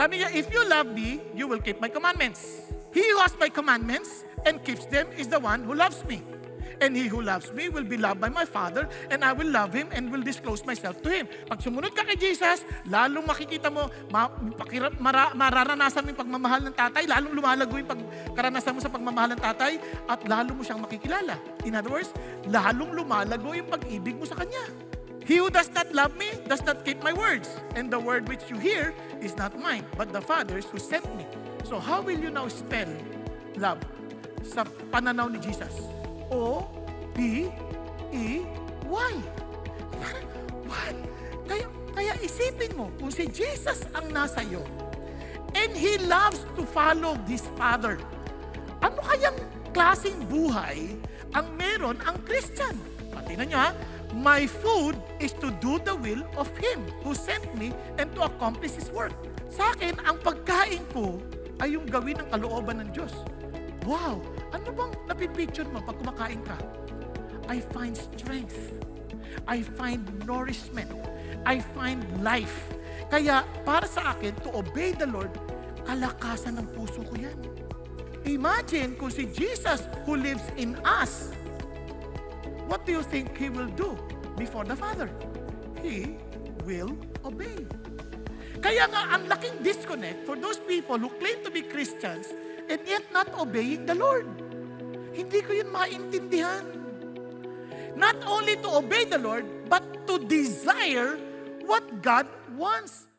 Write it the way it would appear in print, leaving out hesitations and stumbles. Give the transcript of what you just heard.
Sabi niya, if you love me, you will keep my commandments. He who has my commandments and keeps them is the one who loves me. And he who loves me will be loved by my Father, and I will love him and will disclose myself to him. Pag sumunod ka kay Jesus, lalong makikita mo, mararanasan mo yung pagmamahal ng tatay, lalong lumalago yung pagkaranasan mo sa pagmamahal ng tatay, at lalong mo siyang makikilala. In other words, lalong lumalago yung pag-ibig mo sa kanya. He who does not love me does not keep my words. And the word which you hear is not mine, but the Father's who sent me. So how will you now spell love sa pananaw ni Jesus? O-B-E-Y. What? Kaya isipin mo, kung si Jesus ang nasa iyo, and He loves to follow this Father, ano kayang klaseng buhay ang meron ang Christian? Tingnan nyo ha, my food is to do the will of Him who sent me and to accomplish His work. Sa akin, ang pagkain ko ay yung gawin ng kalooban ng Diyos. Wow! Ano bang napipicture mo pag kumakain ka? I find strength. I find nourishment. I find life. Kaya para sa akin, to obey the Lord, kalakasan ng puso ko yan. Imagine kung si Jesus who lives in us, what do you think He will do before the Father? He will obey. Kaya nga, ang laking disconnect for those people who claim to be Christians and yet not obeying the Lord. Hindi ko yun maintindihan. Not only to obey the Lord, but to desire what God wants.